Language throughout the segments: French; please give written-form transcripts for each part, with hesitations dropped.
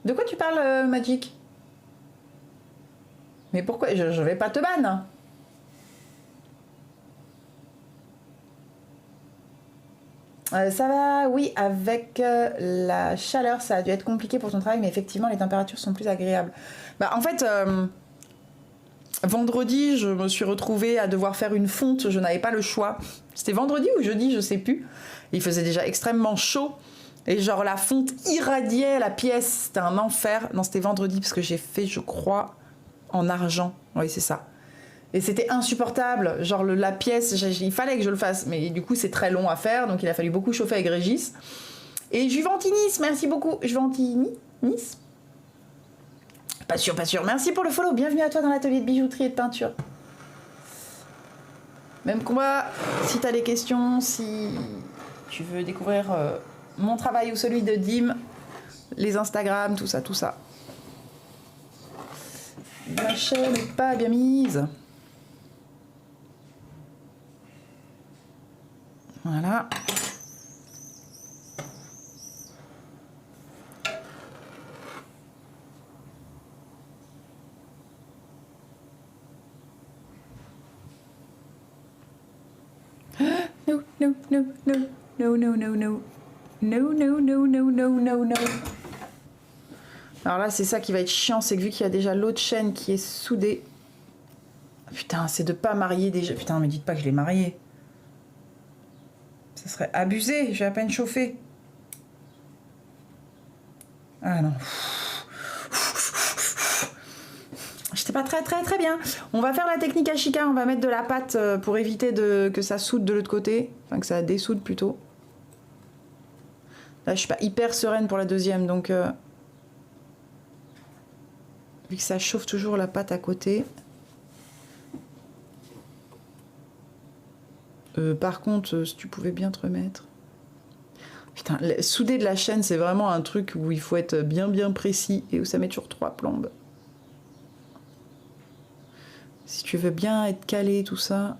De quoi tu parles, Magic? Mais pourquoi? Je vais pas te ban. Ça va, oui, avec la chaleur, ça a dû être compliqué pour ton travail, mais effectivement, les températures sont plus agréables. Bah, en fait, vendredi, je me suis retrouvée à devoir faire une fonte, je n'avais pas le choix. C'était vendredi ou jeudi, je sais plus. Il faisait déjà extrêmement chaud. Et genre, la fonte irradiait la pièce, c'était un enfer. Non, c'était vendredi, parce que j'ai fait, je crois, en argent. Oui, c'est ça. Et c'était insupportable, genre la pièce, il fallait que je le fasse, mais du coup c'est très long à faire, donc il a fallu beaucoup chauffer avec Régis. Et Juventinis, merci beaucoup, Juventinis. Pas sûr, pas sûr. Merci pour le follow, bienvenue à toi dans l'atelier de bijouterie et de peinture. Même combat, si t'as des questions, si tu veux découvrir mon travail ou celui de Dim, les Instagram, tout ça, tout ça. Ma chaîne n'est pas bien mise. Voilà. No, no, no, no, no, no, no, no. No, no, no, no, no, no, no. Alors là, c'est ça qui va être chiant, c'est que vu qu'il y a déjà l'autre chaîne qui est soudée. Putain, c'est de pas marier déjà. Putain, me dites pas que je l'ai marié. Ça serait abusé, j'ai à peine chauffé. Ah non. J'étais pas très bien. On va faire la technique Ashika, on va mettre de la pâte pour éviter que ça soude de l'autre côté. Enfin, que ça dessoude plutôt. Là, je suis pas hyper sereine pour la deuxième, donc... vu que ça chauffe toujours la pâte à côté. Par contre, si tu pouvais bien te remettre... Putain, souder de la chaîne, c'est vraiment un truc où il faut être bien précis et où ça met toujours 3 plombes. Si tu veux bien être calé, tout ça...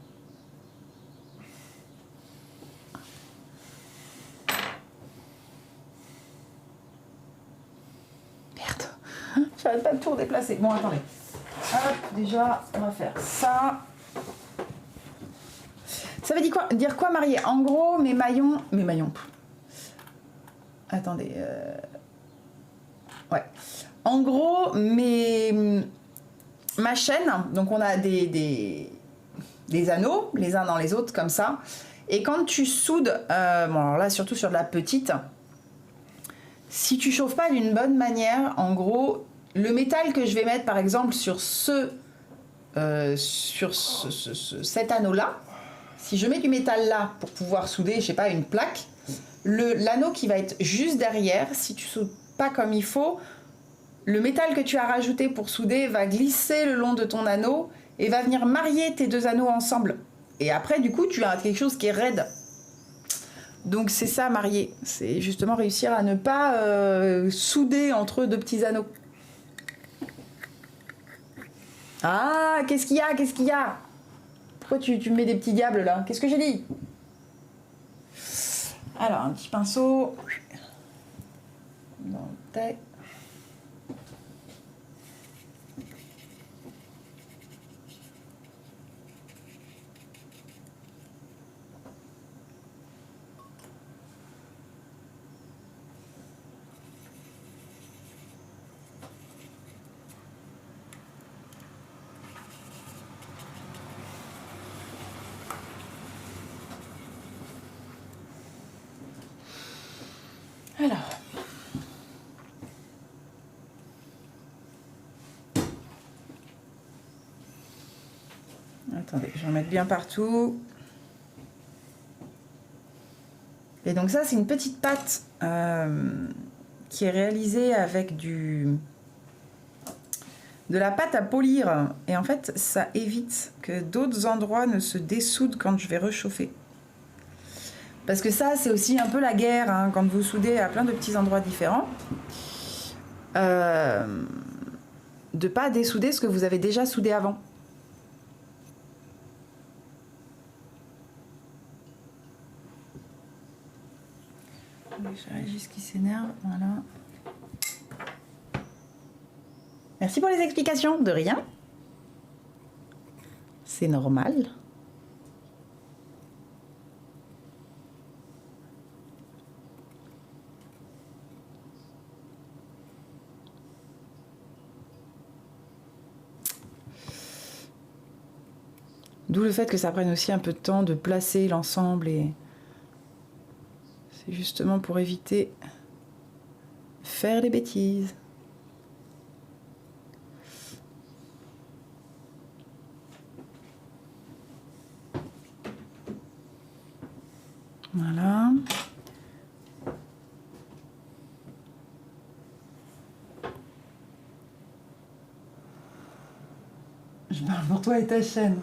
Merde, j'arrête pas de tout redéplacer. Bon, attendez. Hop, déjà, on va faire ça. Ça veut dire quoi marier? En gros, mes maillons... Attendez. Ouais. En gros, ma chaîne, donc on a des anneaux, les uns dans les autres, comme ça. Et quand tu soudes, bon alors là, surtout sur de la petite, si tu chauffes pas d'une bonne manière, en gros, le métal que je vais mettre, par exemple, sur cet anneau-là, si je mets du métal là pour pouvoir souder, je sais pas, une plaque, l'anneau qui va être juste derrière, si tu soudes pas comme il faut, le métal que tu as rajouté pour souder va glisser le long de ton anneau et va venir marier tes deux anneaux ensemble. Et après, du coup, tu as quelque chose qui est raide. Donc c'est ça, marier. C'est justement réussir à ne pas souder entre deux petits anneaux. Ah, qu'est-ce qu'il y a? Pourquoi tu me mets des petits diables là? Qu'est-ce que j'ai dit? Alors, un petit pinceau. Dans le taille. Alors. Attendez, je vais en mettre bien partout. Et donc ça, c'est une petite pâte qui est réalisée avec de la pâte à polir. Et en fait, ça évite que d'autres endroits ne se dessoudent quand je vais réchauffer. Parce que ça, c'est aussi un peu la guerre, hein, quand vous soudez à plein de petits endroits différents. De pas dessouder ce que vous avez déjà soudé avant. J'ai Régis qui s'énerve, voilà. Merci pour les explications, de rien. C'est normal. D'où le fait que ça prenne aussi un peu de temps de placer l'ensemble et c'est justement pour éviter de faire des bêtises. Voilà. Je parle pour toi et ta chaîne.